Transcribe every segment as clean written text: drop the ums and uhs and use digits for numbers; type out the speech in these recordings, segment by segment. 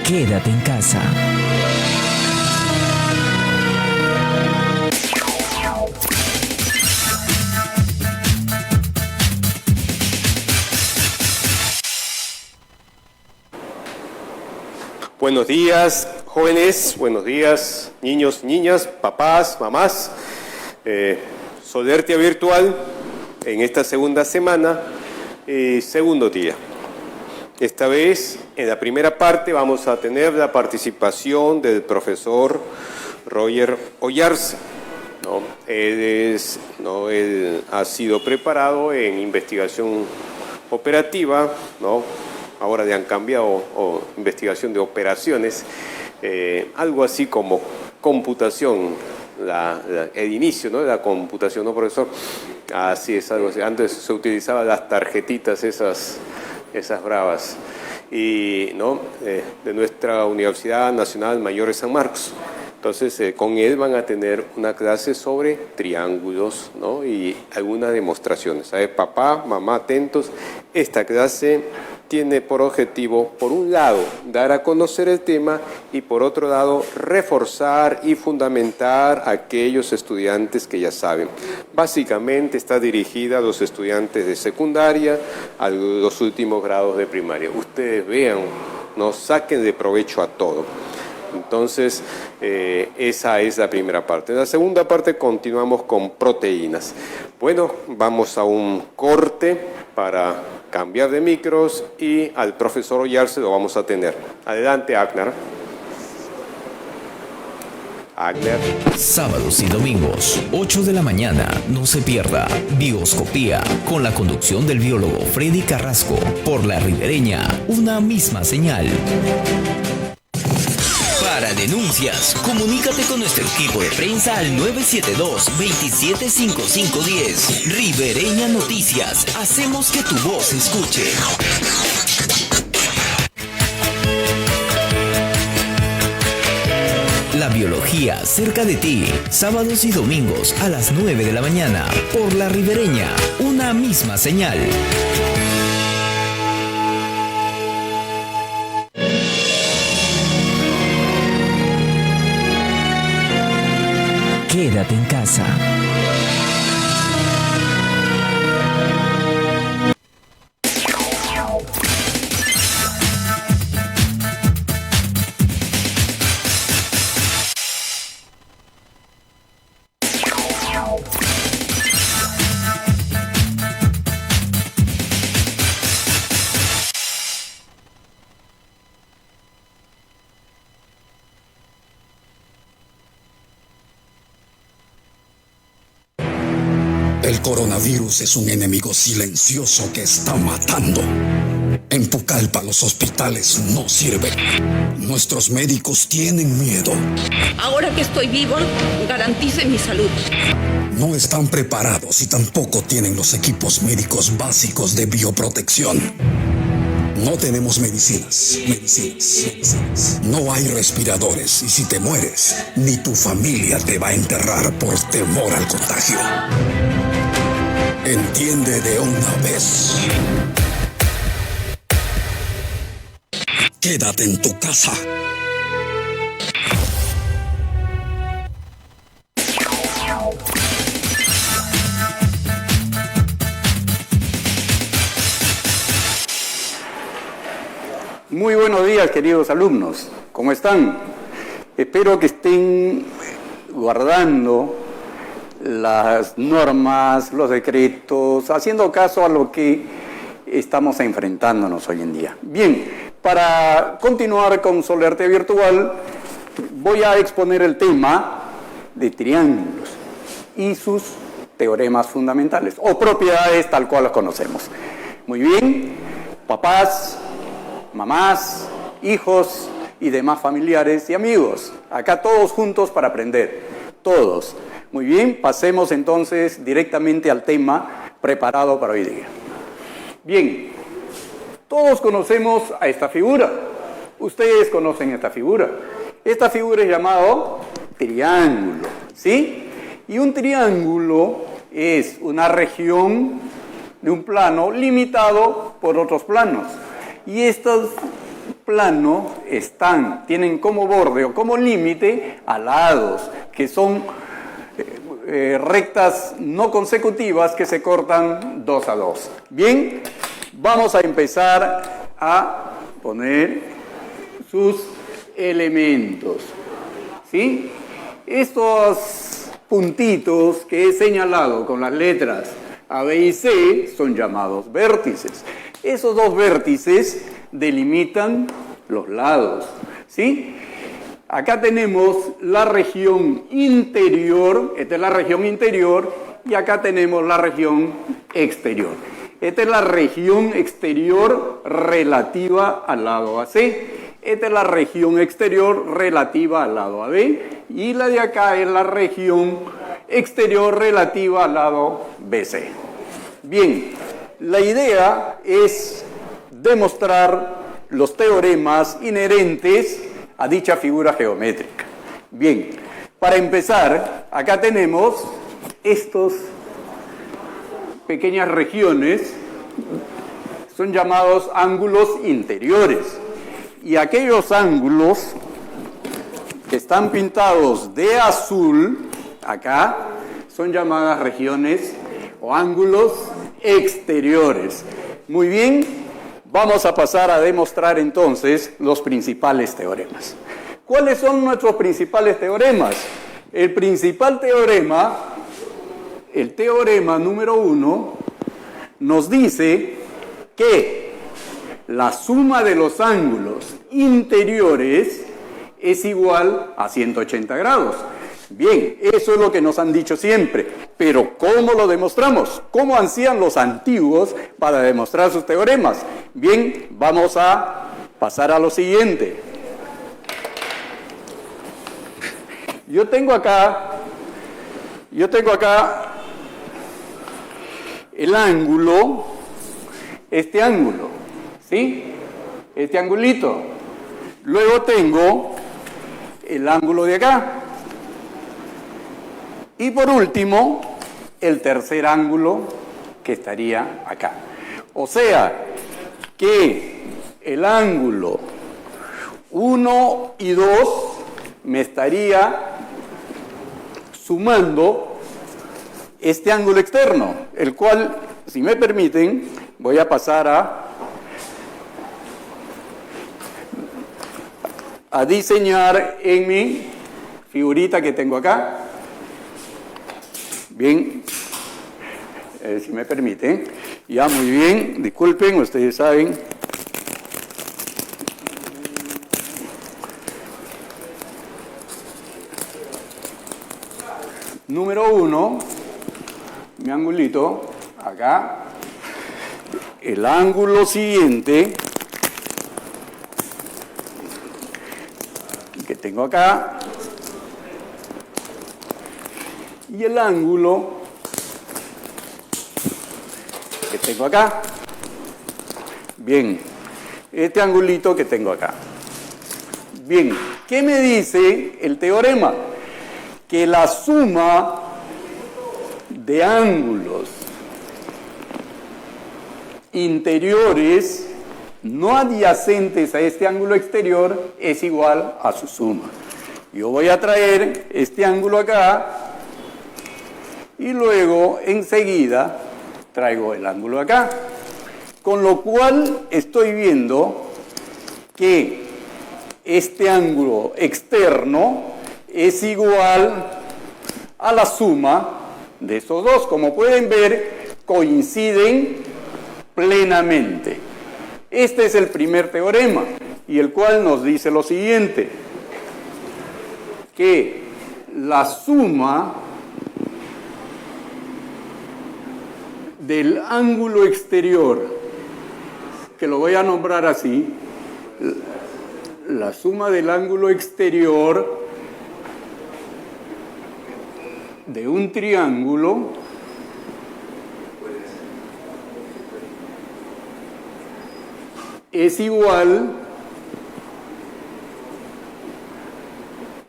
Quédate en casa. Buenos días, jóvenes, buenos días, niños, niñas, papás, mamás. Solertia virtual en esta segunda semana, segundo día. Esta vez, en la primera parte, vamos a tener la participación del profesor Roger Oyarse. Él ha sido preparado en investigación operativa, ahora le han cambiado investigación de operaciones, algo así como computación, el inicio de la computación, ¿no, profesor? Así es, algo así. Antes se utilizaban las tarjetitas esas bravas, y de nuestra Universidad Nacional Mayor de San Marcos. Entonces, con él van a tener una clase sobre triángulos, y algunas demostraciones. A ver, papá, mamá, atentos. Esta clase tiene por objetivo, por un lado, dar a conocer el tema y por otro lado, reforzar y fundamentar a aquellos estudiantes que ya saben. Básicamente está dirigida a los estudiantes de secundaria, a los últimos grados de primaria. Ustedes vean, saquen de provecho a todo. Entonces, esa es la primera parte. En la segunda parte continuamos con proteínas. Bueno, vamos a un corte para cambiar de micros y al profesor Oyarse lo vamos a tener. Adelante, Agnar. Sábados y domingos, 8 de la mañana, no se pierda Bioscopía, con la conducción del biólogo Freddy Carrasco, por La Ribereña, una misma señal. Para denuncias, comunícate con nuestro equipo de prensa al 972-275510. Ribereña Noticias, hacemos que tu voz se escuche. La biología cerca de ti, sábados y domingos a las 9 de la mañana, por La Ribereña, una misma señal. Quédate en casa. El coronavirus es un enemigo silencioso que está matando. En Pucallpa los hospitales no sirven. Nuestros médicos tienen miedo. Ahora que estoy vivo, garantice mi salud. No están preparados y tampoco tienen los equipos médicos básicos de bioprotección. No tenemos medicinas. No hay respiradores y si te mueres, ni tu familia te va a enterrar por temor al contagio. Entiende de una vez. Quédate en tu casa. Muy buenos días, queridos alumnos. ¿Cómo están? Espero que estén guardando las normas, los decretos, haciendo caso a lo que estamos enfrentándonos hoy en día. Bien, para continuar con Solertia Virtual, voy a exponer el tema de triángulos y sus teoremas fundamentales, o propiedades tal cual los conocemos. Muy bien, papás, mamás, hijos y demás familiares y amigos, acá todos juntos para aprender, todos. Muy bien, pasemos entonces directamente al tema preparado para hoy día. Bien, todos conocemos a esta figura. Ustedes conocen esta figura. Esta figura es llamado triángulo, ¿sí? Y un triángulo es una región de un plano limitado por otros planos. Y estos plano tienen como borde o como límite a lados, que son rectas no consecutivas que se cortan 2 a 2. Bien, vamos a empezar a poner sus elementos. ¿Sí? Estos puntitos que he señalado con las letras A, B y C son llamados vértices. Esos dos vértices delimitan los lados. ¿Sí? Acá tenemos la región interior, esta es la región interior, y acá tenemos la región exterior. Esta es la región exterior relativa al lado AC. Esta es la región exterior relativa al lado AB. Y la de acá es la región exterior relativa al lado BC. Bien, la idea es demostrar los teoremas inherentes a dicha figura geométrica. Bien, para empezar, acá tenemos estos pequeñas regiones, son llamados ángulos interiores. Y aquellos ángulos que están pintados de azul, acá, son llamadas regiones o ángulos exteriores. Muy bien. Vamos a pasar a demostrar entonces los principales teoremas. ¿Cuáles son nuestros principales teoremas? El principal teorema, el teorema número 1, nos dice que la suma de los ángulos interiores es igual a 180 grados. Bien, eso es lo que nos han dicho siempre, pero ¿cómo lo demostramos? ¿Cómo hacían los antiguos para demostrar sus teoremas? Bien, vamos a pasar a lo siguiente. Yo tengo acá el ángulo, este ángulo, ¿sí? Este angulito. Luego tengo el ángulo de acá. Y por último, el tercer ángulo que estaría acá. O sea, que el ángulo 1 y 2 me estaría sumando este ángulo externo, el cual, si me permiten, voy a pasar a diseñar en mi figurita que tengo acá. Bien, si me permiten. Ya, muy bien, disculpen, ustedes saben. Número 1, mi angulito, acá. El ángulo siguiente, que tengo acá. Y el ángulo que tengo acá. Bien, este angulito que tengo acá. Bien, ¿qué me dice el teorema? Que la suma de ángulos interiores no adyacentes a este ángulo exterior es igual a su suma. Yo voy a traer este ángulo acá y luego enseguida traigo el ángulo acá. Con lo cual estoy viendo que este ángulo externo es igual a la suma de estos dos. Como pueden ver, coinciden plenamente. Este es el primer teorema, y el cual nos dice lo siguiente, que la suma del ángulo exterior, que lo voy a nombrar así, la suma del ángulo exterior de un triángulo es igual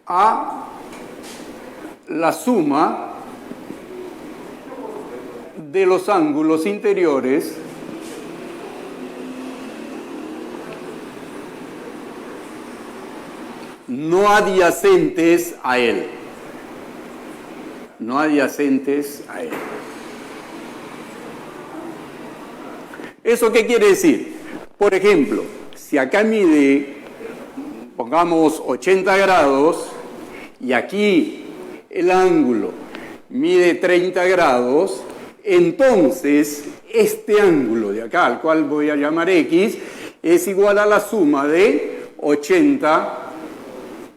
a la suma de los ángulos interiores no adyacentes a él. No adyacentes a él. ¿Eso qué quiere decir? Por ejemplo, si acá mide, pongamos 80 grados, y aquí el ángulo mide 30 grados, entonces este ángulo de acá, al cual voy a llamar X, es igual a la suma de 80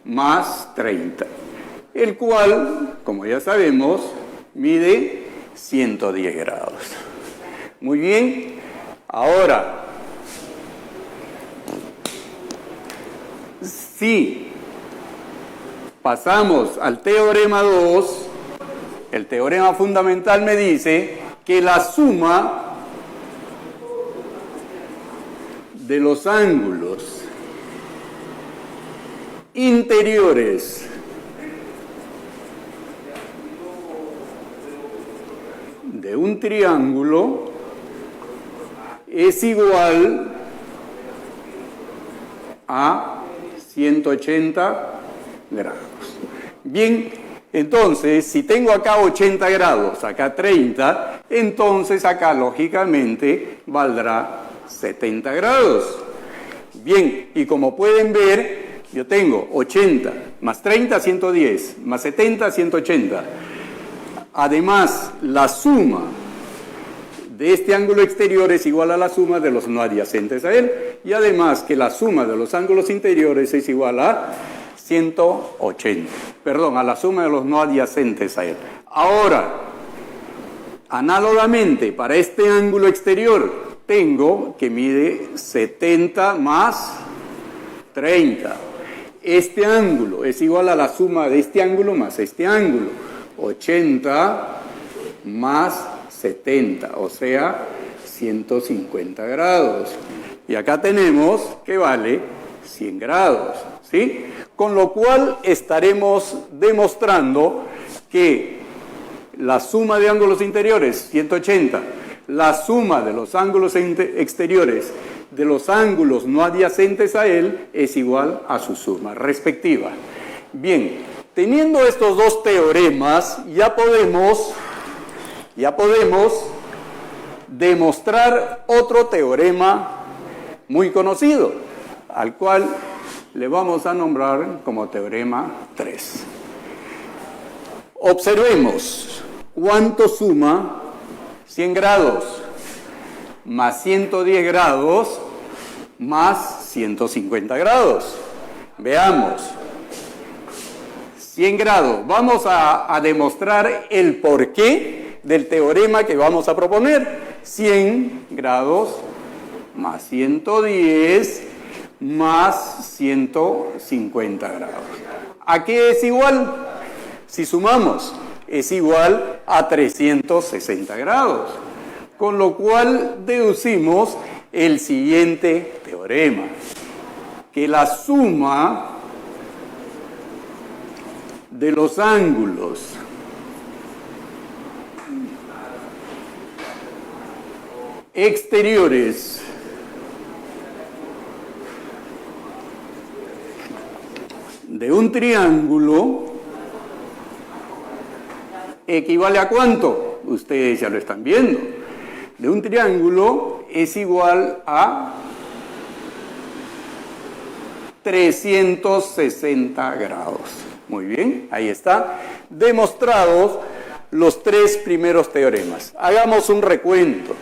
más 30, el cual, como ya sabemos, mide 110 grados. Muy bien, ahora, si pasamos al teorema 2, el teorema fundamental me dice que la suma de los ángulos interiores de un triángulo es igual a 180 grados. Bien, entonces, si tengo acá 80 grados, acá 30, entonces acá lógicamente valdrá 70 grados. Bien, y como pueden ver, yo tengo 80 más 30, 110, más 70, 180. Además, la suma de este ángulo exterior es igual a la suma de los no adyacentes a él, y además que la suma de los ángulos interiores es igual a 180, perdón, a la suma de los no adyacentes a él. Ahora, análogamente, para este ángulo exterior, tengo que mide 70 más 30. Este ángulo es igual a la suma de este ángulo más este ángulo. 80 más 70, o sea, 150 grados. Y acá tenemos que vale 100 grados, ¿sí? Con lo cual estaremos demostrando que la suma de ángulos interiores, 180, la suma de los ángulos exteriores de los ángulos no adyacentes a él es igual a su suma respectiva. Bien, teniendo estos dos teoremas, ya podemos demostrar otro teorema muy conocido, al cual le vamos a nombrar como teorema 3. Observemos cuánto suma 100 grados más 110 grados más 150 grados. Veamos. 100 grados. Vamos a demostrar el porqué del teorema que vamos a proponer. 100 grados más 110 más 150 grados. ¿A qué es igual? Si sumamos, es igual a 360 grados. Con lo cual deducimos el siguiente teorema, que la suma de los ángulos exteriores de un triángulo equivale a ¿cuánto? Ustedes ya lo están viendo. De un triángulo es igual a 360 grados. Muy bien, ahí está. Demostrados los tres primeros teoremas. Hagamos un recuento.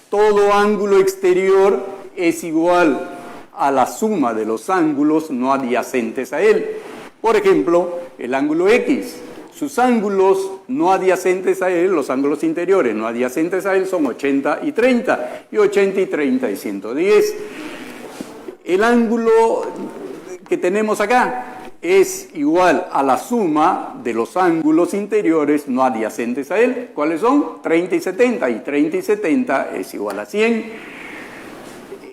Todo ángulo exterior es igual a la suma de los ángulos no adyacentes a él. Por ejemplo, el ángulo X. Sus ángulos no adyacentes a él, los ángulos interiores no adyacentes a él, son 80 y 30. Y 80 y 30 y 110. El ángulo que tenemos acá es igual a la suma de los ángulos interiores no adyacentes a él. ¿Cuáles son? 30 y 70. Y 30 y 70 es igual a 100.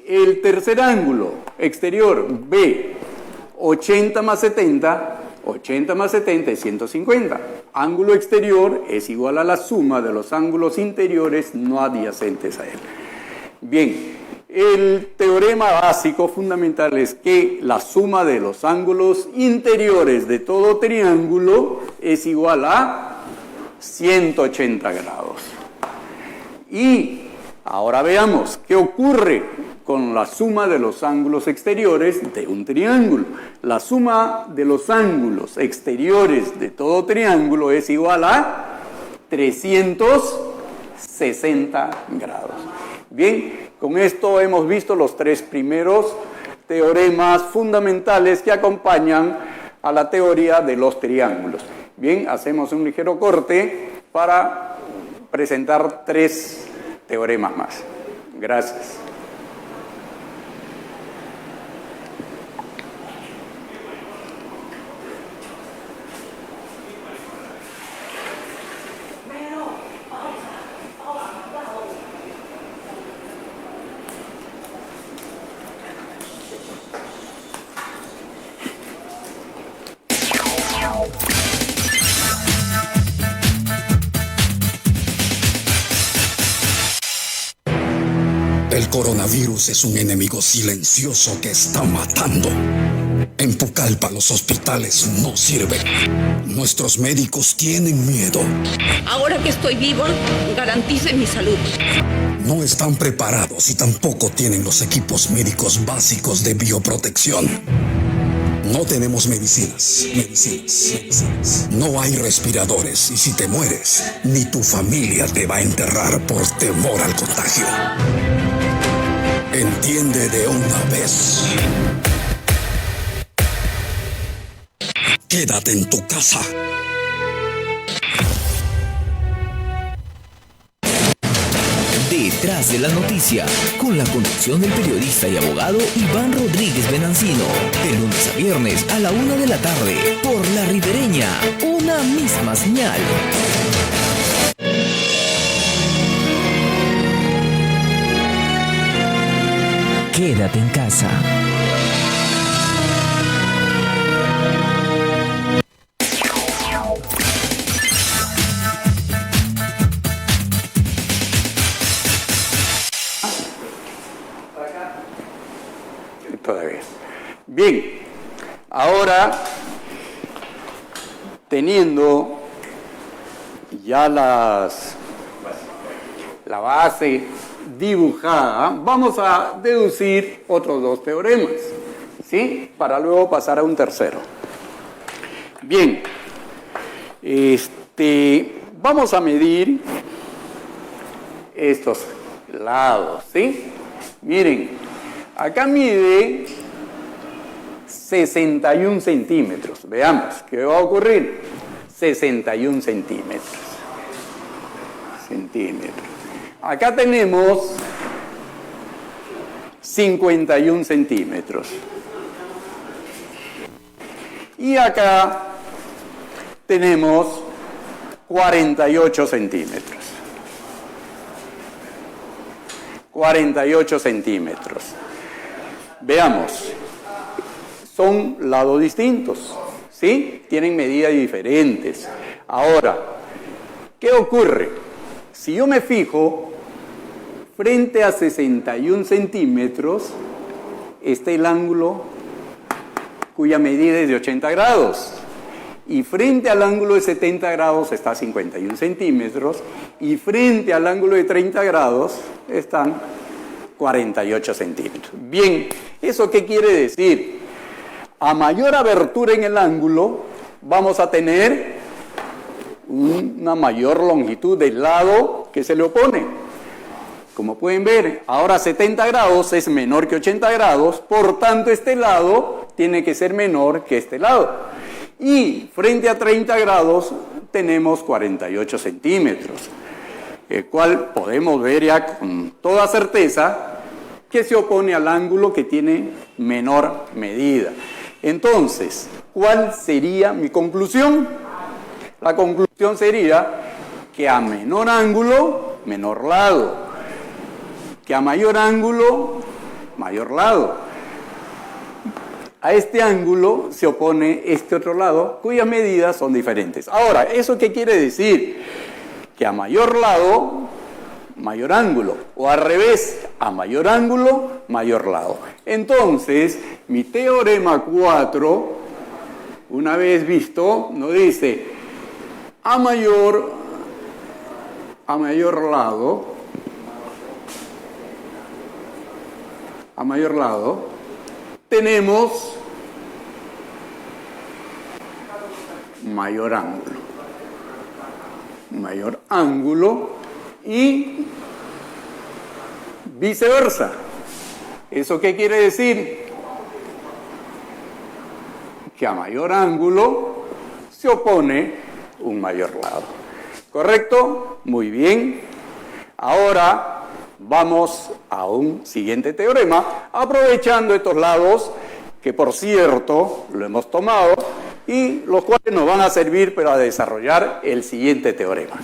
El tercer ángulo exterior, B, 80 más 70... 80 más 70 es 150. Ángulo exterior es igual a la suma de los ángulos interiores no adyacentes a él. Bien, El teorema básico fundamental es que la suma de los ángulos interiores de todo triángulo es igual a 180 grados. Y ahora veamos qué ocurre con la suma de los ángulos exteriores de un triángulo. La suma de los ángulos exteriores de todo triángulo es igual a 360 grados. Bien, con esto hemos visto los tres primeros teoremas fundamentales que acompañan a la teoría de los triángulos. Bien, hacemos un ligero corte para presentar tres teoremas más. Gracias. El coronavirus es un enemigo silencioso que está matando. En Pucallpa los hospitales no sirven. Nuestros médicos tienen miedo. Ahora que estoy vivo, garantice mi salud. No están preparados y tampoco tienen los equipos médicos básicos de bioprotección. No tenemos medicinas. No hay respiradores y si te mueres, ni tu familia te va a enterrar por temor al contagio. Entiende de una vez. Quédate en tu casa. Detrás de la noticia, con la conducción del periodista y abogado Iván Rodríguez Benancino, de lunes a viernes a la 1 de la tarde, por La Ribereña, una misma señal. Quédate en casa. Todavía. Bien, ahora teniendo ya la base dibujada, vamos a deducir otros dos teoremas, ¿sí? Para luego pasar a un tercero. Bien, vamos a medir estos lados, ¿sí? Miren, acá mide 61 centímetros. Veamos, ¿qué va a ocurrir? 61 centímetros. Acá tenemos 51 centímetros. Y acá tenemos 48 centímetros. 48 centímetros. Veamos, son lados distintos, ¿sí? Tienen medidas diferentes. Ahora, ¿qué ocurre? Si yo me fijo, frente a 61 centímetros, está el ángulo cuya medida es de 80 grados. Y frente al ángulo de 70 grados está 51 centímetros. Y frente al ángulo de 30 grados están 48 centímetros. Bien, ¿eso qué quiere decir? A mayor abertura en el ángulo, vamos a tener una mayor longitud del lado que se le opone. Como pueden ver, ahora 70 grados es menor que 80 grados, por tanto este lado tiene que ser menor que este lado. Y frente a 30 grados tenemos 48 centímetros, el cual podemos ver ya con toda certeza que se opone al ángulo que tiene menor medida. Entonces, ¿cuál sería mi conclusión? La conclusión sería que a menor ángulo, menor lado. Que a mayor ángulo, mayor lado. A este ángulo se opone este otro lado, cuyas medidas son diferentes. Ahora, ¿eso qué quiere decir? Que a mayor lado, mayor ángulo, o al revés, a mayor ángulo, mayor lado. Entonces, mi teorema 4, una vez visto, nos dice a mayor lado, tenemos mayor ángulo y viceversa. ¿Eso qué quiere decir? Que a mayor ángulo se opone un mayor lado. ¿Correcto? Muy bien. Ahora vamos a un siguiente teorema, aprovechando estos lados que, por cierto, lo hemos tomado y los cuales nos van a servir para desarrollar el siguiente teorema.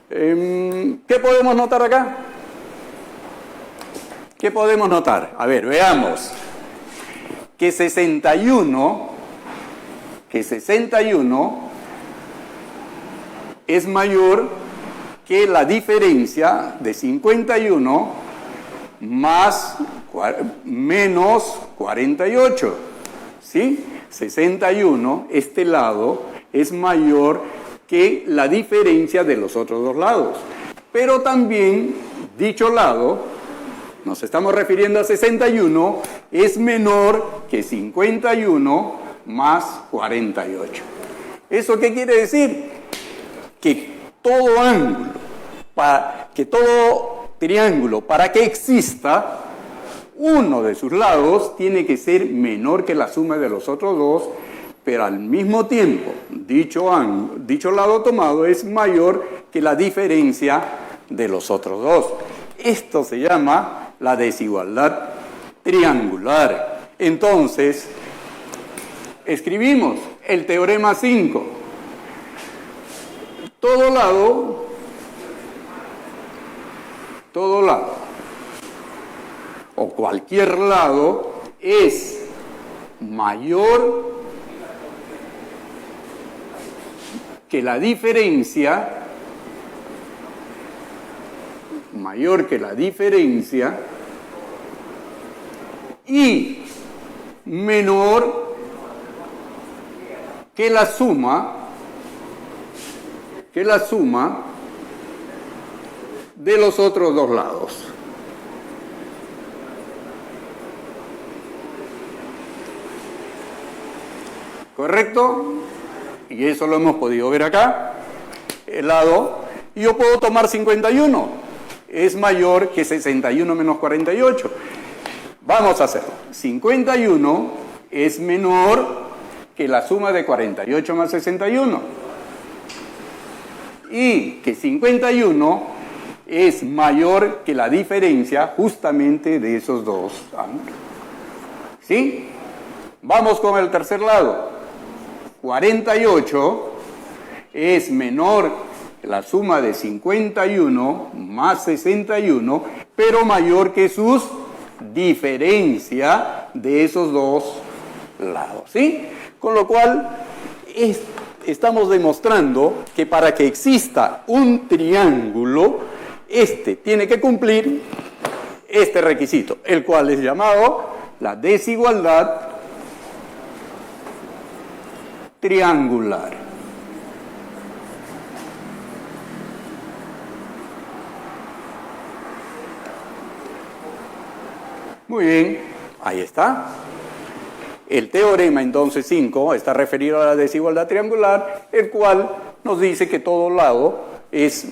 ¿Qué podemos notar acá? ¿Qué podemos notar? A ver, veamos. Que 61 es mayor que la diferencia de 51 menos 48. ¿Sí? 61, este lado, es mayor que la diferencia de los otros dos lados. Pero también, dicho lado, nos estamos refiriendo a 61, es menor que 51 más 48. ¿Eso qué quiere decir? Que todo ángulo, que todo triángulo, para que exista, uno de sus lados tiene que ser menor que la suma de los otros dos, pero al mismo tiempo, dicho lado tomado es mayor que la diferencia de los otros dos. Esto se llama la desigualdad triangular. Entonces, escribimos el teorema 5. Todo lado, o cualquier lado, es mayor que la diferencia, y menor que la suma de los otros dos lados. ¿Correcto? Y eso lo hemos podido ver acá. El lado, y yo puedo tomar 51. Es mayor que 61 menos 48. Vamos a hacerlo. 51 es menor que la suma de 48 más 61. Y que 51 es mayor que la diferencia justamente de esos dos ángulos. ¿Sí? Vamos con el tercer lado. 48 es menor que la suma de 51 más 61, pero mayor que sus diferencia de esos dos lados. ¿Sí? Con lo cual, estamos demostrando que para que exista un triángulo, tiene que cumplir este requisito, el cual es llamado la desigualdad triangular. Muy bien, ahí está. El teorema entonces 5 está referido a la desigualdad triangular, el cual nos dice que todo lado es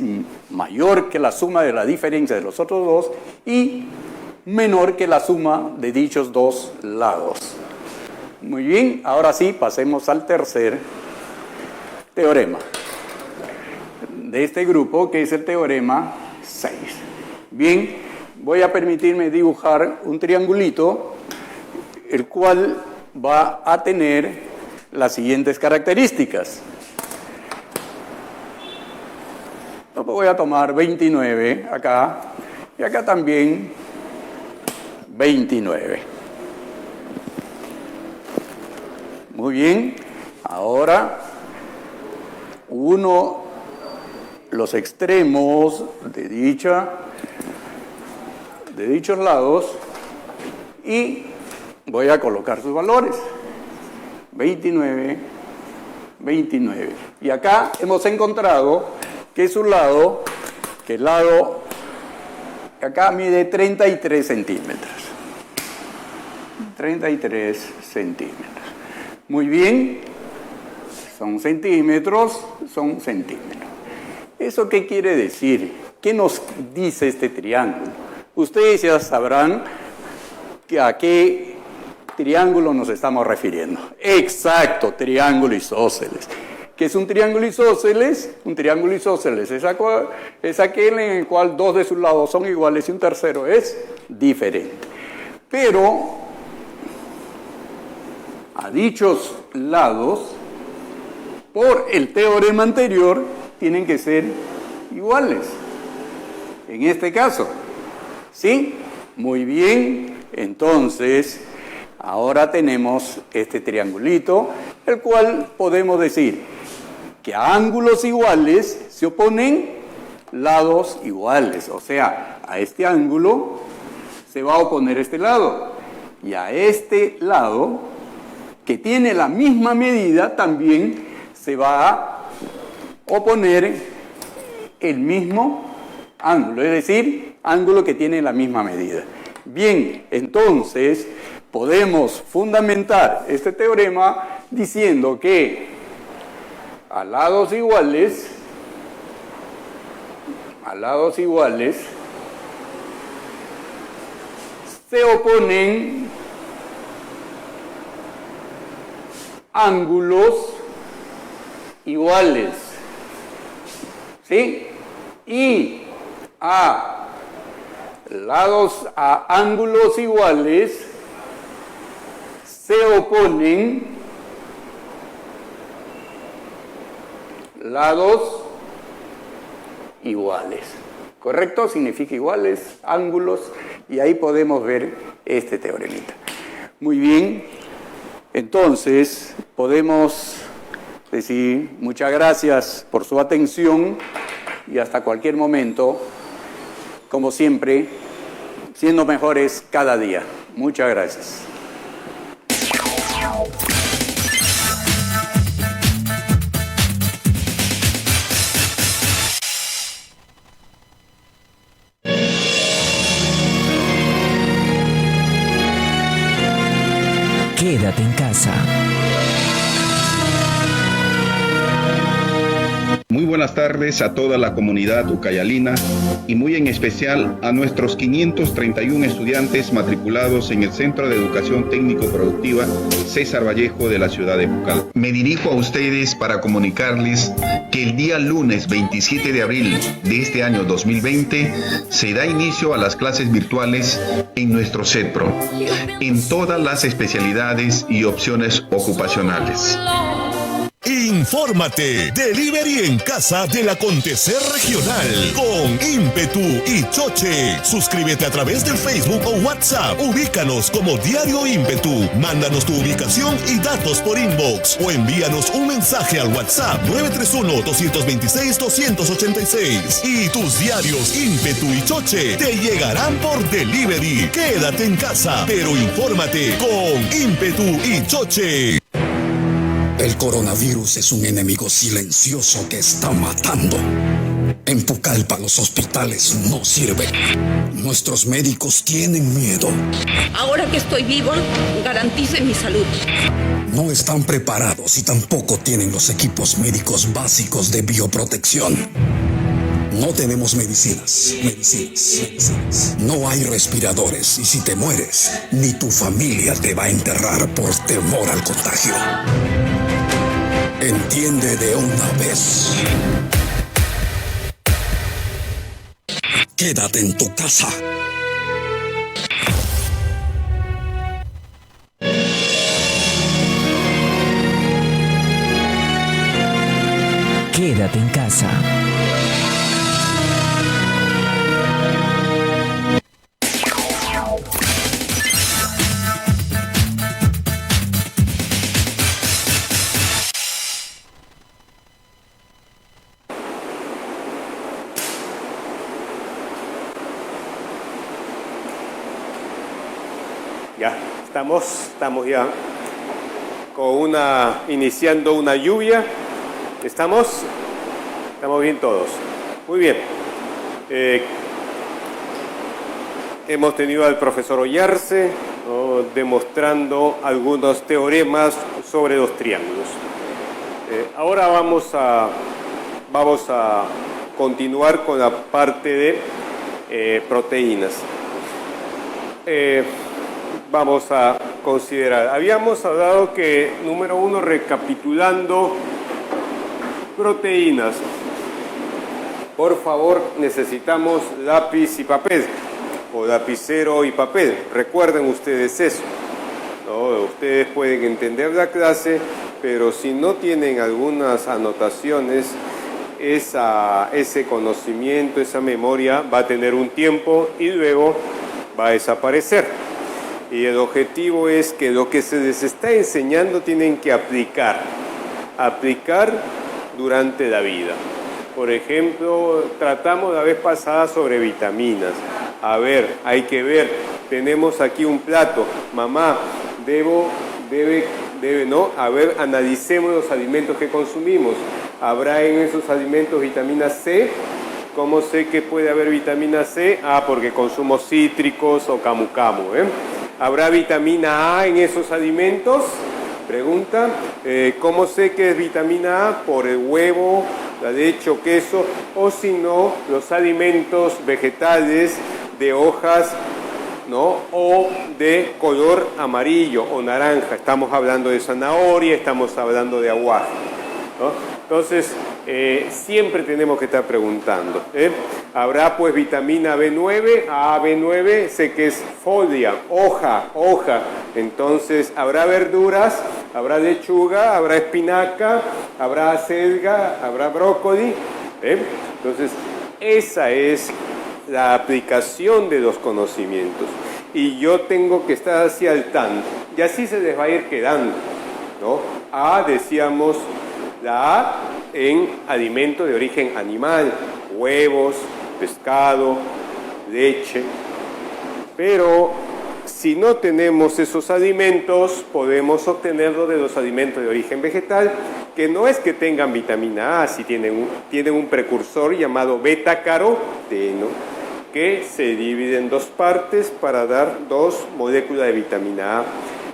mayor que la suma de la diferencia de los otros dos y menor que la suma de dichos dos lados. Muy bien, ahora sí, pasemos al tercer teorema de este grupo, que es el teorema 6. Bien, voy a permitirme dibujar un triangulito, el cual va a tener las siguientes características. Voy a tomar 29 acá, y acá también 29. Muy bien, ahora los extremos de dicha de dichos lados y voy a colocar sus valores. 29, 29. Y acá hemos encontrado que su lado, que el lado acá mide 33 centímetros. 33 centímetros. Muy bien, son centímetros, son centímetros. ¿Eso qué quiere decir? ¿Qué nos dice este triángulo? Ustedes ya sabrán a qué triángulo nos estamos refiriendo. Exacto, triángulo isósceles. ¿Qué es un triángulo isósceles? Un triángulo isósceles es aquel en el cual dos de sus lados son iguales y un tercero es diferente. Pero a dichos lados, por el teorema anterior, tienen que ser iguales. En este caso, ¿sí? Muy bien. Entonces, ahora tenemos este triangulito, el cual podemos decir que a ángulos iguales se oponen lados iguales. O sea, a este ángulo se va a oponer este lado. Y a este lado, que tiene la misma medida, también se va a oponer el mismo ángulo. Es decir, ángulo que tiene la misma medida. Bien, entonces podemos fundamentar este teorema diciendo que a lados iguales se oponen ángulos iguales, ¿sí? Y a ángulos iguales se oponen lados iguales. ¿Correcto? Significa iguales, ángulos, y ahí podemos ver este teoremita. Muy bien, entonces podemos decir muchas gracias por su atención y hasta cualquier momento, como siempre, siendo mejores cada día. Muchas gracias. Quédate en casa. Muy buenas tardes a toda la comunidad ucayalina y muy en especial a nuestros 531 estudiantes matriculados en el Centro de Educación Técnico Productiva César Vallejo de la ciudad de Pucallpa. Me dirijo a ustedes para comunicarles que el día lunes 27 de abril de este año 2020 se da inicio a las clases virtuales en nuestro CETPRO, en todas las especialidades y opciones ocupacionales. Infórmate, delivery en casa del acontecer regional con ímpetu y choche. Suscríbete a través del Facebook o WhatsApp. Ubícanos como Diario Ímpetu. Mándanos tu ubicación y datos por inbox o envíanos un mensaje al WhatsApp 931-226-286 y tus diarios ímpetu y choche te llegarán por delivery. Quédate en casa, pero infórmate con ímpetu y choche. El coronavirus es un enemigo silencioso que está matando. En Pucallpa los hospitales no sirven. Nuestros médicos tienen miedo. Ahora que estoy vivo, garantice mi salud. No están preparados y tampoco tienen los equipos médicos básicos de bioprotección. No tenemos medicinas. No hay respiradores y si te mueres, ni tu familia te va a enterrar por temor al contagio. Entiende de una vez. Quédate en tu casa. Quédate en casa. Estamos ya iniciando una lluvia. ¿Estamos bien todos? Muy bien. Hemos tenido al profesor Ollarse, ¿no?, demostrando algunos teoremas sobre los triángulos. Ahora vamos a continuar con la parte de proteínas. Vamos a considerar, habíamos hablado que, número 1, recapitulando, proteínas. Por favor, necesitamos lápiz y papel, o lapicero y papel. Recuerden ustedes eso, ¿no? Ustedes pueden entender la clase, pero si no tienen algunas anotaciones, ese conocimiento, esa memoria va a tener un tiempo y luego va a desaparecer. Y el objetivo es que lo que se les está enseñando tienen que aplicar durante la vida. Por ejemplo, tratamos la vez pasada sobre vitaminas. A ver, hay que ver, tenemos aquí un plato. Mamá, debe, ¿no? A ver, analicemos los alimentos que consumimos. ¿Habrá en esos alimentos vitamina C? ¿Cómo sé que puede haber vitamina C? Porque consumo cítricos o camu camu, ¿eh? ¿Habrá vitamina A en esos alimentos? Pregunta. ¿Cómo sé que es vitamina A? Por el huevo, la leche o queso, o si no, los alimentos vegetales de hojas, ¿no?, o de color amarillo o naranja. Estamos hablando de zanahoria, estamos hablando de aguaje, ¿no? Entonces, siempre tenemos que estar preguntando, ¿habrá pues vitamina B9? B9 sé que es folia, hoja. Entonces, ¿habrá verduras? ¿Habrá lechuga? ¿Habrá espinaca? ¿Habrá acelga? ¿Habrá brócoli? Entonces, esa es la aplicación de los conocimientos. Y yo tengo que estar así al tanto. Y así se les va a ir quedando, ¿no? Decíamos, la A en alimento de origen animal, huevos, pescado, leche. Pero si no tenemos esos alimentos, podemos obtenerlo de los alimentos de origen vegetal, que no es que tengan vitamina A, si tienen un precursor llamado beta-caroteno, que se divide en dos partes para dar 2 moléculas de vitamina A,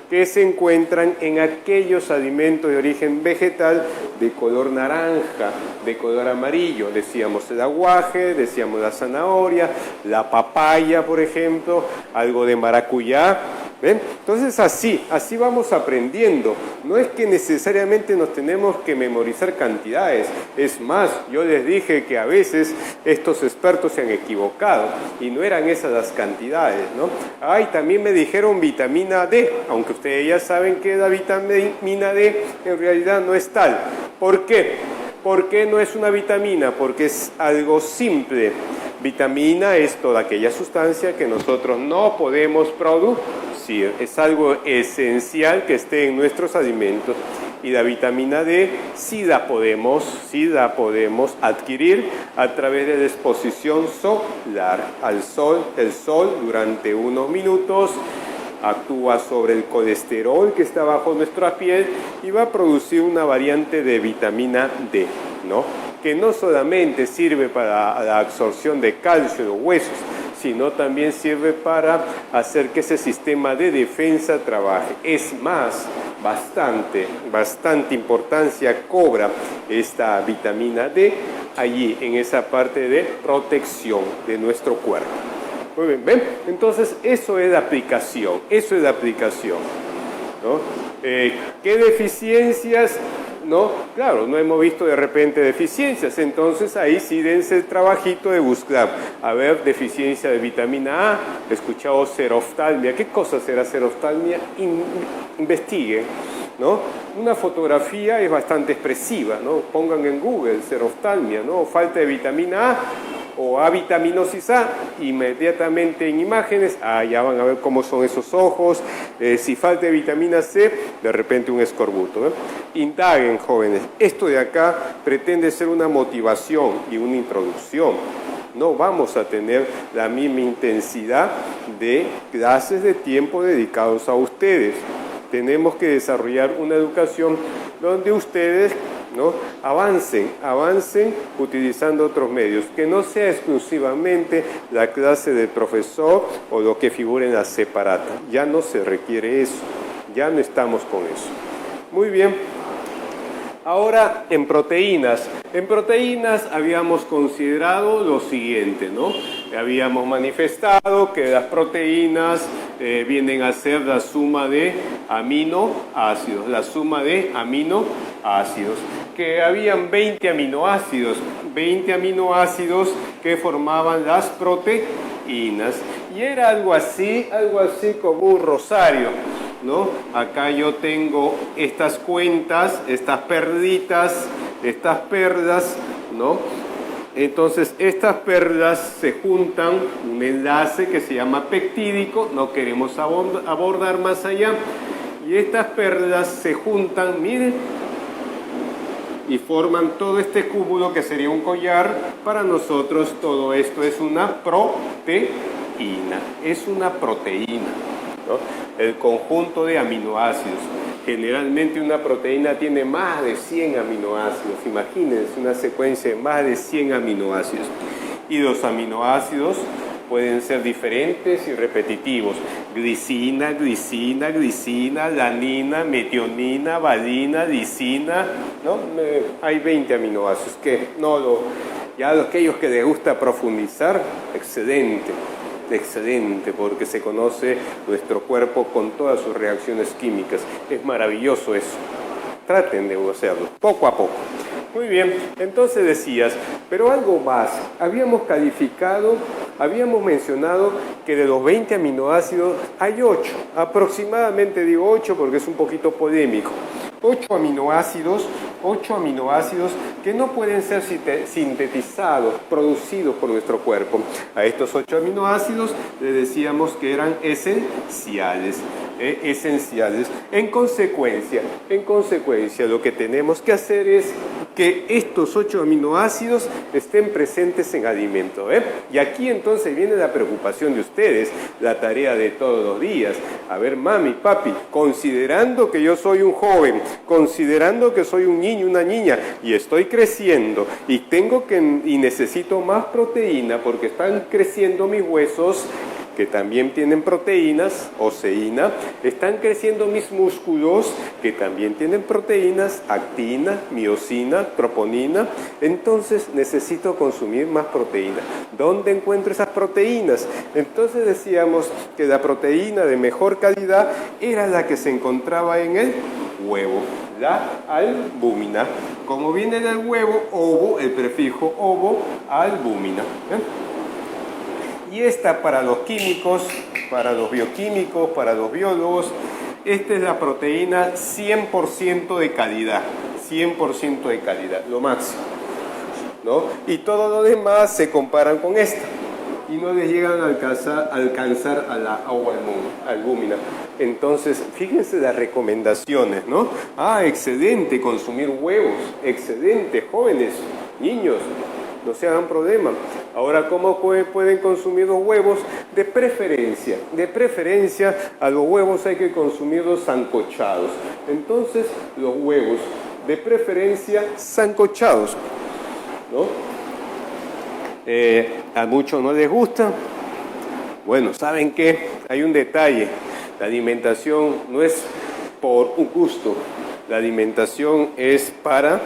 que se encuentran en aquellos alimentos de origen vegetal de color naranja, de color amarillo. Decíamos el aguaje, decíamos la zanahoria, la papaya, por ejemplo, algo de maracuyá. ¿Ven? Entonces así vamos aprendiendo. No es que necesariamente nos tenemos que memorizar cantidades. Es más, yo les dije que a veces estos expertos se han equivocado y no eran esas las cantidades, ¿no? También me dijeron vitamina D, aunque ustedes ya saben que la vitamina D en realidad no es tal. ¿Por qué? ¿Por qué no es una vitamina? Porque es algo simple. Vitamina es toda aquella sustancia que nosotros no podemos producir. Es algo esencial que esté en nuestros alimentos. Y la vitamina D sí la podemos adquirir a través de la exposición solar al sol. El sol durante unos minutos actúa sobre el colesterol que está bajo nuestra piel y va a producir una variante de vitamina D, ¿no?, que no solamente sirve para la absorción de calcio en los huesos, sino también sirve para hacer que ese sistema de defensa trabaje. Es más, bastante importancia cobra esta vitamina D allí, en esa parte de protección de nuestro cuerpo. Muy bien, ¿ven? Entonces, eso es la aplicación, ¿no? ¿Qué deficiencias? No, claro, no hemos visto de repente deficiencias, entonces ahí sí dense el trabajito de buscar. A ver, deficiencia de vitamina A, he escuchado seroftalmia. ¿Qué cosa será seroftalmia? Investiguen, ¿no? Una fotografía es bastante expresiva, ¿no? Pongan en Google seroftalmia, ¿no? Falta de vitamina A o avitaminosis A, inmediatamente en imágenes, ya van a ver cómo son esos ojos. Si falta de vitamina C, de repente un escorbuto, ¿eh? Indaguen, jóvenes. Esto de acá pretende ser una motivación y una introducción. no vamos a tener la misma intensidad de clases de tiempo dedicados a ustedes. Tenemos que desarrollar una educación donde ustedes, ¿no?, avancen utilizando otros medios, que no sea exclusivamente la clase del profesor o lo que figura en la separata. Ya no se requiere eso, ya no estamos con eso. Muy bien. Ahora, en proteínas habíamos considerado lo siguiente, ¿no? Habíamos manifestado que las proteínas vienen a ser la suma de aminoácidos, que habían 20 aminoácidos que formaban las proteínas, y era algo así como un rosario, ¿no? Acá yo tengo estas cuentas, estas perlitas, estas perlas, ¿no? Entonces estas perlas se juntan, un enlace que se llama peptídico, no queremos abordar más allá, y estas perlas se juntan, miren, y forman todo este cúmulo que sería un collar. Para nosotros todo esto es una proteína, ¿no? El conjunto de aminoácidos. Generalmente una proteína tiene más de 100 aminoácidos. Imagínense una secuencia de más de 100 aminoácidos. Y los aminoácidos pueden ser diferentes y repetitivos. Glicina, alanina, metionina, valina, lisina, ¿no? Hay 20 aminoácidos que ya aquellos que les gusta profundizar, excelente, porque se conoce nuestro cuerpo con todas sus reacciones químicas. Es maravilloso eso. Traten de hacerlo, poco a poco. Muy bien, entonces decías, pero algo más. Habíamos mencionado que de los 20 aminoácidos hay 8, aproximadamente digo 8 porque es un poquito polémico. 8 aminoácidos que no pueden ser sintetizados, producidos por nuestro cuerpo. A estos 8 aminoácidos le decíamos que eran esenciales. En consecuencia, lo que tenemos que hacer es que estos 8 aminoácidos estén presentes en alimento. Y aquí entonces viene la preocupación de ustedes, la tarea de todos los días. A ver, mami, papi, considerando que yo soy un joven, considerando que soy un niño, una niña, y estoy creciendo, y necesito más proteína porque están creciendo mis huesos, que también tienen proteínas, oseína, están creciendo mis músculos, que también tienen proteínas, actina, miosina, troponina, entonces necesito consumir más proteína. ¿Dónde encuentro esas proteínas? Entonces decíamos que la proteína de mejor calidad era la que se encontraba en el huevo, la albúmina. Como viene del huevo, ovo, el prefijo ovo, albúmina. Y esta para los químicos, para los bioquímicos, para los biólogos, esta es la proteína 100% de calidad, lo máximo, ¿no? Y todo lo demás se comparan con esta y no les llegan a alcanzar a la albúmina. Entonces, fíjense las recomendaciones, ¿no? Excelente consumir huevos, excelente, jóvenes, niños, no se hagan problema. Ahora, ¿cómo pueden consumir los huevos? De preferencia, a los huevos hay que consumirlos sancochados. Entonces, los huevos, de preferencia, sancochados, ¿no? A muchos no les gusta. Bueno, ¿saben qué? Hay un detalle. La alimentación no es por un gusto. La alimentación es para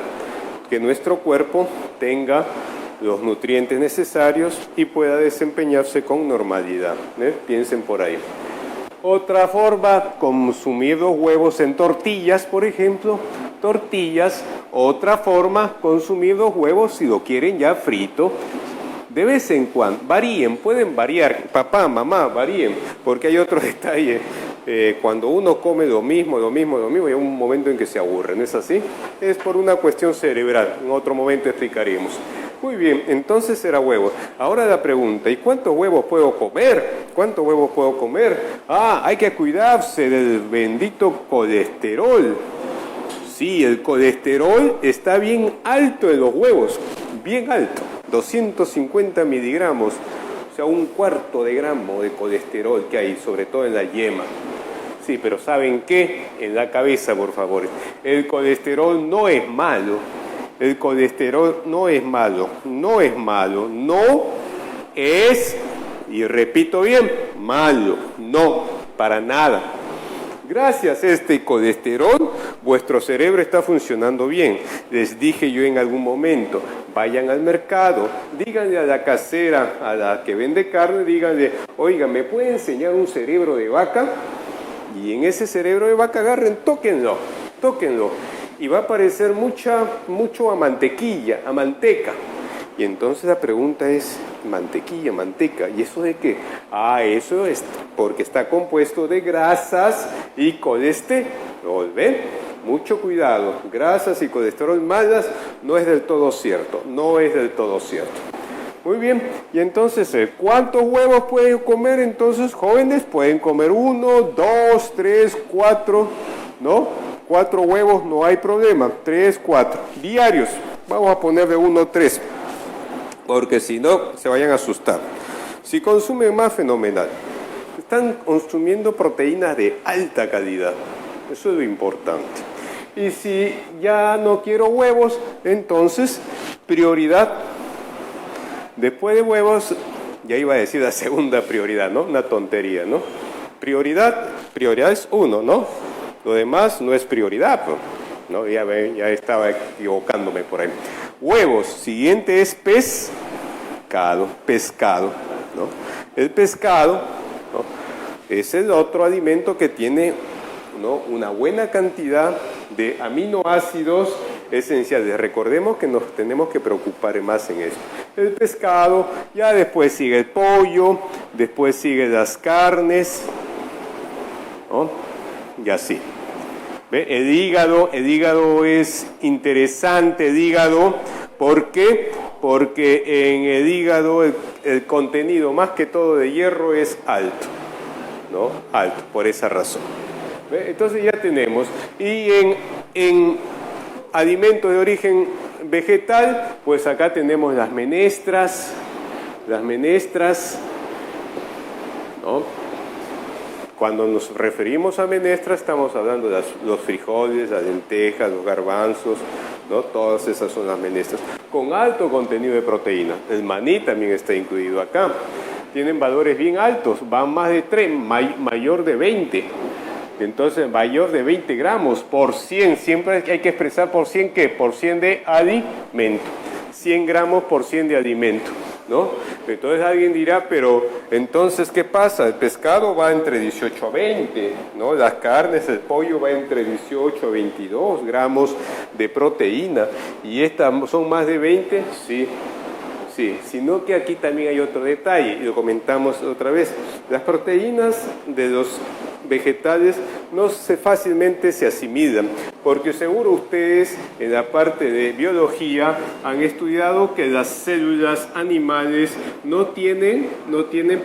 que nuestro cuerpo tenga los nutrientes necesarios y pueda desempeñarse con normalidad. Piensen por ahí. Otra forma, consumir los huevos en tortillas, por ejemplo. Otra forma, consumir los huevos si lo quieren ya frito. De vez en cuando, pueden variar. Papá, mamá, varíen, porque hay otro detalle. Cuando uno come lo mismo, hay un momento en que se aburre, ¿no es así? Es por una cuestión cerebral. En otro momento explicaremos. Muy bien, entonces era huevo. Ahora la pregunta, ¿y cuántos huevos puedo comer? Hay que cuidarse del bendito colesterol. Sí, el colesterol está bien alto en los huevos, bien alto. 250 miligramos, o sea, 1/4 de gramo de colesterol que hay, sobre todo en la yema. Sí, pero ¿saben qué? En la cabeza, por favor. El colesterol no es malo. El colesterol no es malo. No es malo. No es, y repito bien, malo. No, para nada. Gracias a este colesterol, vuestro cerebro está funcionando bien. Les dije yo en algún momento, vayan al mercado, díganle a la casera, a la que vende carne, díganle, oiga, ¿me puede enseñar un cerebro de vaca? Y en ese cerebro de vaca agarren, tóquenlo, y va a aparecer mucho a mantequilla, a manteca. Y entonces la pregunta es, mantequilla, manteca, ¿y eso de qué? Eso es porque está compuesto de grasas y colesterol, ¿ven? Mucho cuidado, grasas y colesterol malas no es del todo cierto, Muy bien, y entonces, ¿cuántos huevos pueden comer entonces, jóvenes? Pueden comer 1, 2, 3, 4, ¿no? 4 huevos, no hay problema, 3, 4, diarios. Vamos a poner de 1 a 3, porque si no, se vayan a asustar. Si consumen más, fenomenal. Están consumiendo proteínas de alta calidad, eso es lo importante. Y si ya no quiero huevos, entonces, prioridad. Después de huevos, ya iba a decir la segunda prioridad, ¿no? Una tontería, ¿no? Prioridad es 1, ¿no? Lo demás no es prioridad, ¿no? Ya estaba equivocándome por ahí. Huevos, siguiente es pescado, ¿no? El pescado, ¿no? Es el otro alimento que tiene, ¿no?, una buena cantidad de aminoácidos esenciales. Recordemos que nos tenemos que preocupar más en eso. El pescado, ya después sigue el pollo, después sigue las carnes, ¿no? Y así. ¿Ve? El hígado es interesante, el hígado, ¿por qué? Porque en el hígado el contenido más que todo de hierro es alto, ¿no? Alto, por esa razón. ¿Ve? Entonces ya tenemos, y en alimentos de origen vegetal, pues acá tenemos las menestras, ¿no? Cuando nos referimos a menestras estamos hablando de los frijoles, las lentejas, los garbanzos, ¿no? Todas esas son las menestras, con alto contenido de proteína. El maní también está incluido acá. Tienen valores bien altos, van más de 3, mayor de 20. Entonces, mayor de 20 gramos por 100, siempre hay que expresar por 100, ¿qué? Por 100 de alimento. 100 gramos por 100 de alimento, ¿no? Entonces alguien dirá, pero entonces, ¿qué pasa? El pescado va entre 18 a 20, ¿no? Las carnes, el pollo va entre 18 a 22 gramos de proteína. ¿Y estas son más de 20? Sí. Sí, sino que aquí también hay otro detalle, y lo comentamos otra vez. Las proteínas de los vegetales no fácilmente se asimilan, porque seguro ustedes en la parte de biología han estudiado que las células animales no tienen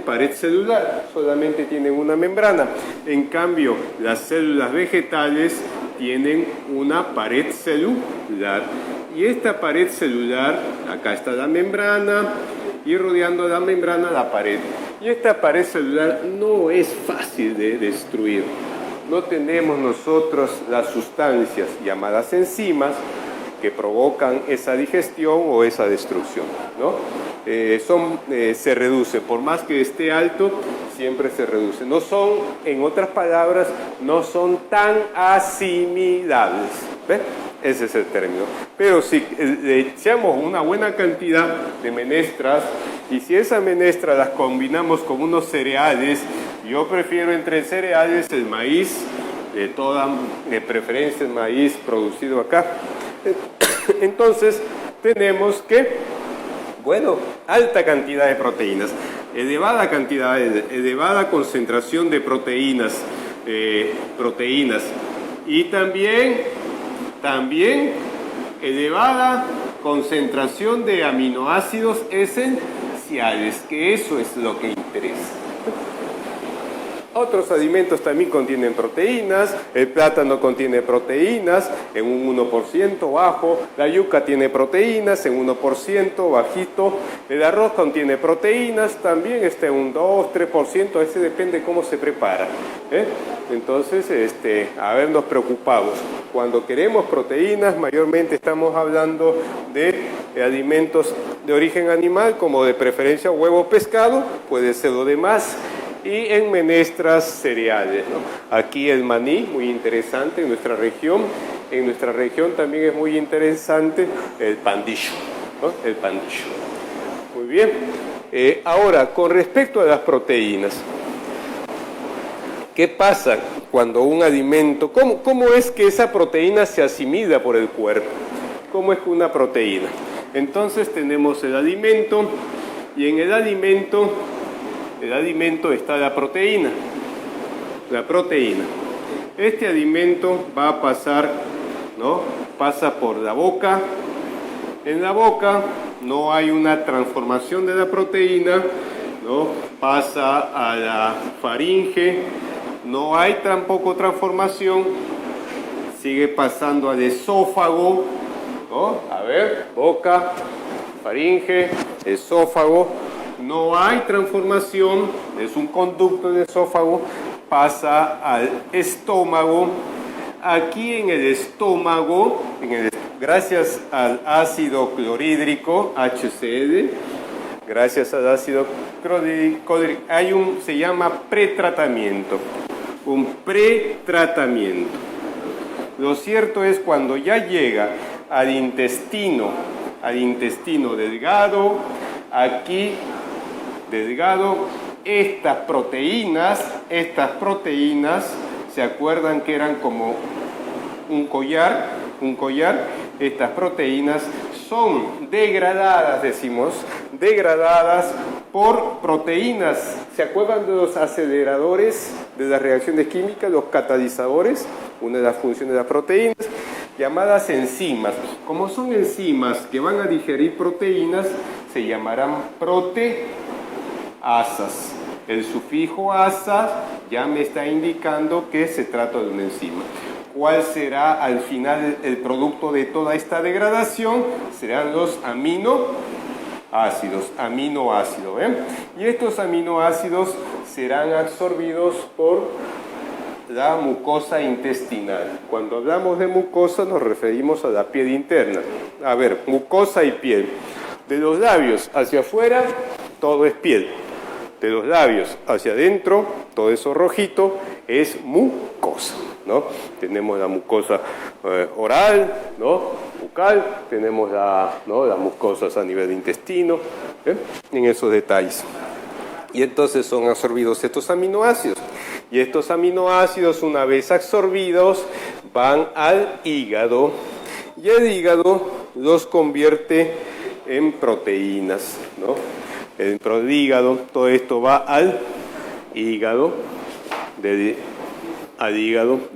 pared celular, solamente tienen una membrana. En cambio, las células vegetales tienen una pared celular. Y esta pared celular, acá está la membrana, y rodeando la membrana la pared. Y esta pared celular no es fácil de destruir. No tenemos nosotros las sustancias llamadas enzimas que provocan esa digestión o esa destrucción, ¿no? Se reduce, por más que esté alto, siempre se reduce. No son, en otras palabras, no son tan asimilables, ¿ves? Ese es el término. Pero si le echamos una buena cantidad de menestras, y si esas menestras las combinamos con unos cereales, yo prefiero entre cereales el maíz, de preferencia el maíz producido acá. Entonces tenemos que, bueno, alta cantidad de proteínas, elevada concentración de proteínas, y también elevada concentración de aminoácidos esenciales, que eso es lo que interesa. Otros alimentos también contienen proteínas, el plátano contiene proteínas en un 1% bajo, la yuca tiene proteínas en 1% bajito, el arroz contiene proteínas también en un 2-3%, ese depende cómo se prepara. Entonces, habernos preocupados. Cuando queremos proteínas, mayormente estamos hablando de alimentos de origen animal, como de preferencia huevo, pescado, puede ser lo demás, y en menestras cereales, ¿no? Aquí el maní, muy interesante en nuestra región. En nuestra región también es muy interesante el pandillo, ¿no? El pandillo. Muy bien. Ahora, con respecto a las proteínas, ¿qué pasa cuando un alimento, cómo es que esa proteína se asimila por el cuerpo? ¿Cómo es que una proteína? Entonces tenemos el alimento, y en el alimento está la proteína. La proteína. Este alimento va a pasar, ¿no? Pasa por la boca. En la boca no hay una transformación de la proteína, ¿no? Pasa a la faringe, no hay tampoco transformación, sigue pasando al esófago, ¿no? A ver, boca, faringe, esófago. No hay transformación, es un conducto del esófago, pasa al estómago. Aquí en el estómago, gracias al ácido clorhídrico, HCl, gracias al ácido clorhídrico, se llama pretratamiento. Un pretratamiento. Lo cierto es cuando ya llega al intestino delgado, aquí delgado, estas proteínas, ¿se acuerdan que eran como un collar? Estas proteínas son degradadas, degradadas por proteínas. ¿Se acuerdan de los aceleradores de las reacciones químicas, los catalizadores? Una de las funciones de las proteínas, llamadas enzimas. Como son enzimas que van a digerir proteínas, se llamarán proteasas. El sufijo asa ya me está indicando que se trata de una enzima. ¿Cuál será al final el producto de toda esta degradación? Serán los aminoácidos. Y estos aminoácidos serán absorbidos por la mucosa intestinal. Cuando hablamos de mucosa nos referimos a la piel interna. A ver, mucosa y piel. De los labios hacia afuera, todo es piel. De los labios hacia adentro, todo eso rojito es mucosa, ¿no? Tenemos la mucosa oral, ¿no? Bucal, tenemos las mucosas a nivel de intestino, en esos detalles. Y entonces son absorbidos estos aminoácidos. Y estos aminoácidos, una vez absorbidos, van al hígado. Y el hígado los convierte en proteínas, ¿no? Dentro del hígado, todo esto va al hígado,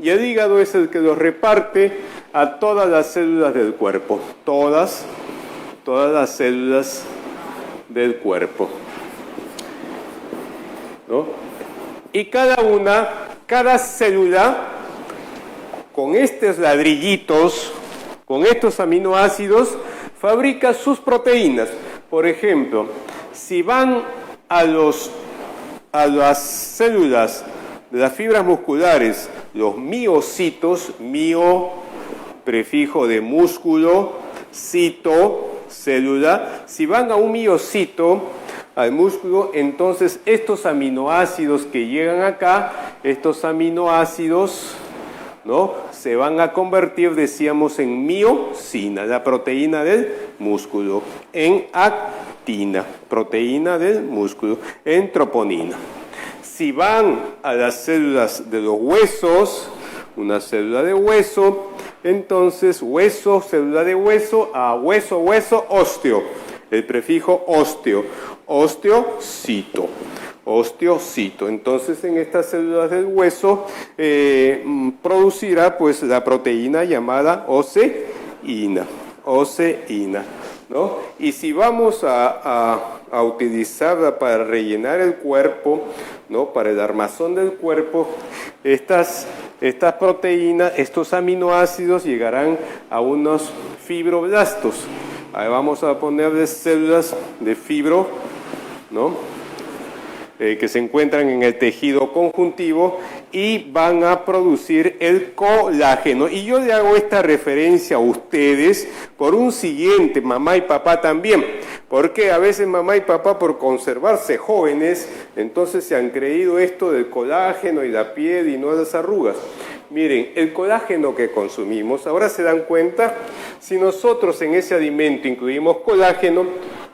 y el hígado es el que los reparte a todas las células del cuerpo, todas las células del cuerpo, ¿no? Y cada célula, con estos ladrillitos, con estos aminoácidos, fabrica sus proteínas. Por ejemplo, si van a las células de las fibras musculares, los miocitos, mio, prefijo de músculo, cito, célula, si van a un miocito, al músculo, entonces estos aminoácidos que llegan acá, estos aminoácidos, ¿no? Se van a convertir, decíamos, en miocina, la proteína del músculo, en actina, proteína del músculo, en troponina. Si van a las células de los huesos, una célula de hueso, entonces hueso, célula de hueso, a hueso, osteo, el prefijo osteo, osteocito. Entonces en estas células del hueso producirá pues la proteína llamada oseína, ¿no? Y si vamos a a utilizarla para rellenar el cuerpo, ¿no? Para el armazón del cuerpo, estas proteínas, estos aminoácidos llegarán a unos fibroblastos. Ahí vamos a ponerles células de fibro, ¿no? Que se encuentran en el tejido conjuntivo y van a producir el colágeno. Y yo le hago esta referencia a ustedes por un siguiente, mamá y papá también, porque a veces mamá y papá, por conservarse jóvenes, entonces se han creído esto del colágeno y la piel y no las arrugas. Miren, el colágeno que consumimos, ahora se dan cuenta, si nosotros en ese alimento incluimos colágeno,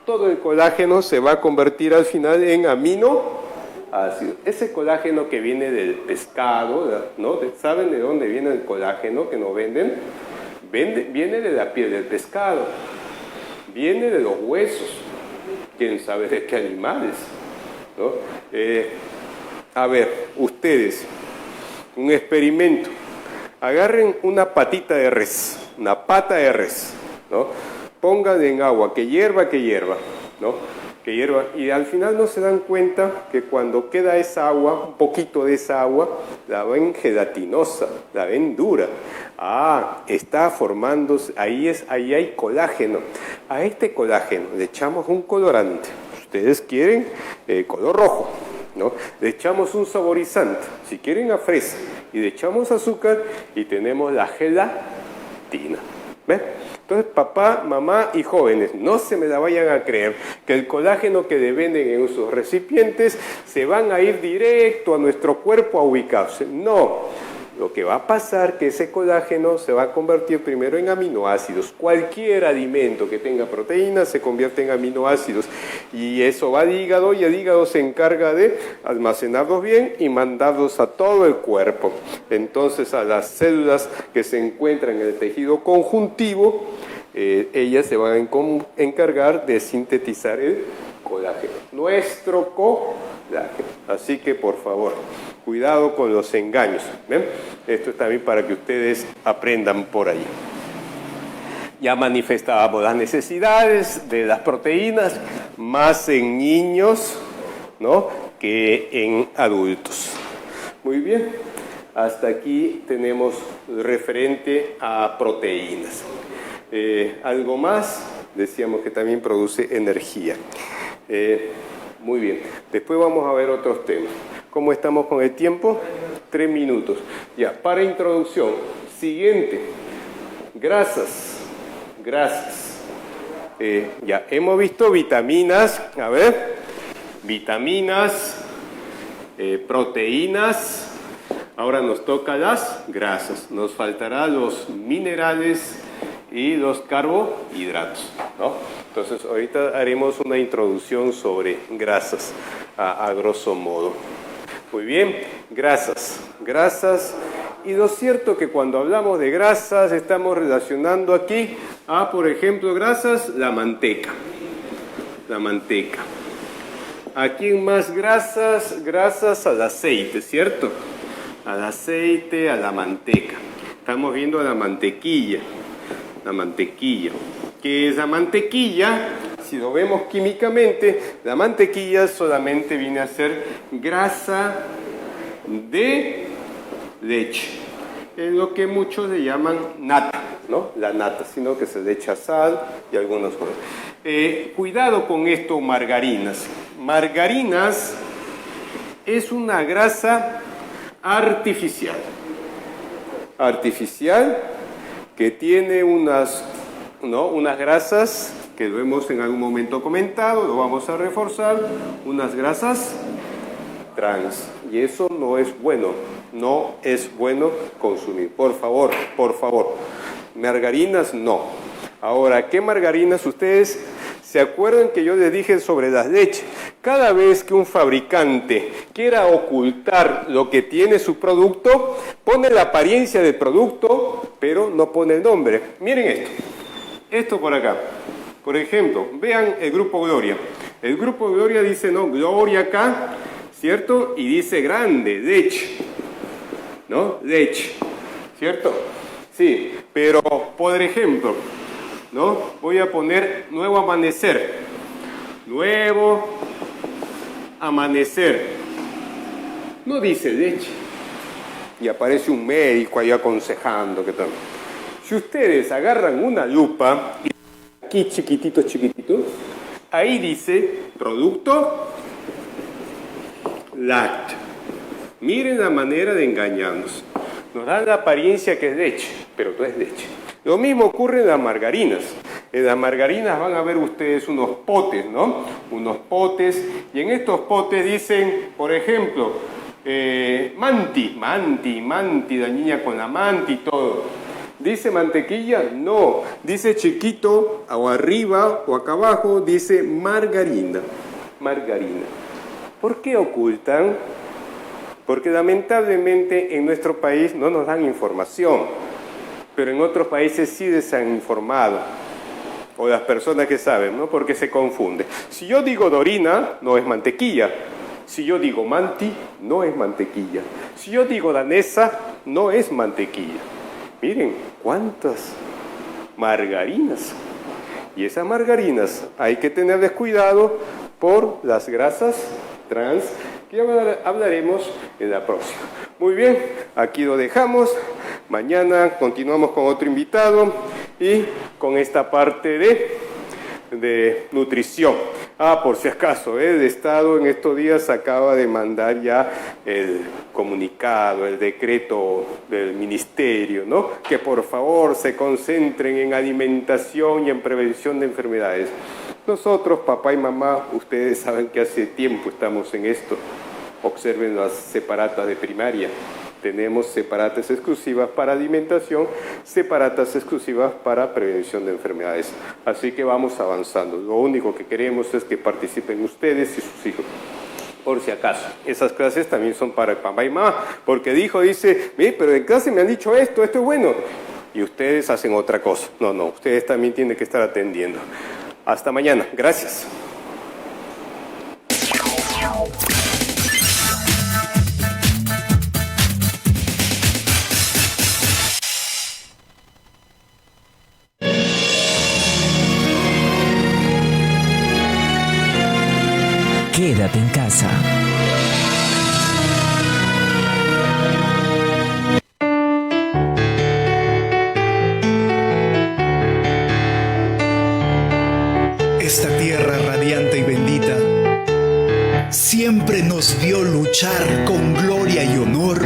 todo el colágeno se va a convertir al final en aminoácidos. Ese colágeno que viene del pescado, ¿no? ¿Saben de dónde viene el colágeno que nos venden? Viene de la piel del pescado, viene de los huesos, quién sabe de qué animales, ¿no? A ver, ustedes, un experimento, agarren una patita de res, una pata de res, ¿no? Pónganla en agua, que hierva, ¿no? Que hierva, y al final no se dan cuenta que cuando queda esa agua, un poquito de esa agua, la ven gelatinosa, la ven dura. Está formándose, ahí hay colágeno. A este colágeno le echamos un colorante. Ustedes quieren color rojo, ¿no? Le echamos un saborizante, si quieren a fresa, y le echamos azúcar y tenemos la gelatina. ¿Ven? Entonces, papá, mamá y jóvenes, no se me la vayan a creer que el colágeno que le venden en sus recipientes se van a ir directo a nuestro cuerpo a ubicarse. No. Lo que va a pasar es que ese colágeno se va a convertir primero en aminoácidos. Cualquier alimento que tenga proteínas se convierte en aminoácidos. Y eso va al hígado y el hígado se encarga de almacenarlos bien y mandarlos a todo el cuerpo. Entonces a las células que se encuentran en el tejido conjuntivo, ellas se van a encargar de sintetizar el colágeno. Nuestro colágeno. Así que por favor, cuidado con los engaños. ¿Ven? Esto es también para que ustedes aprendan por ahí. Ya manifestábamos las necesidades de las proteínas, más en niños, ¿no?, que en adultos. Muy bien, hasta aquí tenemos referente a proteínas. Algo más, decíamos que también produce energía. Muy bien, después vamos a ver otros temas. ¿Cómo estamos con el tiempo? 3 minutos. Ya, para introducción, siguiente, grasas. Ya, hemos visto vitaminas, a ver, vitaminas, proteínas, ahora nos toca las grasas, nos faltará los minerales y los carbohidratos, ¿no? Entonces, ahorita haremos una introducción sobre grasas, a grosso modo. Muy bien, grasas. Y lo cierto que cuando hablamos de grasas estamos relacionando aquí a, por ejemplo, grasas, la manteca. Aquí más grasas al aceite, ¿cierto? Al aceite, a la manteca. Estamos viendo la mantequilla. ¿Qué es la mantequilla? Si lo vemos químicamente, la mantequilla solamente viene a ser grasa de leche, es lo que muchos le llaman nata, ¿no? La nata, sino que se le echa sal y algunas cosas. Cuidado con esto, margarinas. Margarinas es una grasa artificial que tiene unas grasas que lo hemos en algún momento comentado, lo vamos a reforzar, unas grasas trans, y eso no es bueno consumir. Por favor, margarinas no. Ahora, ¿qué margarinas? Ustedes se acuerdan que yo les dije sobre las leches. Cada vez que un fabricante quiera ocultar lo que tiene su producto, pone la apariencia del producto, pero no pone el nombre. Miren esto por acá. Por ejemplo, vean el Grupo Gloria. El Grupo Gloria dice, no, Gloria acá, ¿cierto? Y dice grande, leche, ¿no? Leche, ¿cierto? Sí, pero, por ejemplo, ¿no? Voy a poner Nuevo Amanecer. nuevo amanecer. No dice leche. Y aparece un médico ahí aconsejando que tal. Si ustedes agarran una lupa, y aquí chiquitito, ahí dice producto lácteo. Miren la manera de engañarnos. Nos dan la apariencia que es leche, pero no es leche. Lo mismo ocurre en las margarinas. En las margarinas van a ver ustedes unos potes, ¿no? Unos potes, y en estos potes dicen, por ejemplo, manti, la niña con la manti y todo. ¿Dice mantequilla? No. Dice chiquito, o arriba, o acá abajo, dice margarina. Margarina. ¿Por qué ocultan? Porque lamentablemente en nuestro país no nos dan información, pero en otros países sí les han informado, o las personas que saben, ¿no? Porque se confunde. Si yo digo Dorina, no es mantequilla. Si yo digo Manti, no es mantequilla. Si yo digo danesa, no es mantequilla. Miren cuántas margarinas. Y esas margarinas hay que tenerles cuidado por las grasas trans, que ya hablaremos en la próxima. Muy bien, aquí lo dejamos. Mañana continuamos con otro invitado y con esta parte de nutrición. Por si acaso, el Estado en estos días acaba de mandar ya el comunicado, el decreto del ministerio, ¿no? Que por favor se concentren en alimentación y en prevención de enfermedades. Nosotros, papá y mamá, ustedes saben que hace tiempo estamos en esto. Observen las separatas de primaria. Tenemos separatas exclusivas para alimentación, separatas exclusivas para prevención de enfermedades. Así que vamos avanzando. Lo único que queremos es que participen ustedes y sus hijos. Por si acaso, esas clases también son para el papá y mamá, porque dice, pero en clase me han dicho esto es bueno, y ustedes hacen otra cosa. No, ustedes también tienen que estar atendiendo. Hasta mañana. Gracias. Quédate en casa. Esta tierra radiante y bendita siempre nos vio luchar con gloria y honor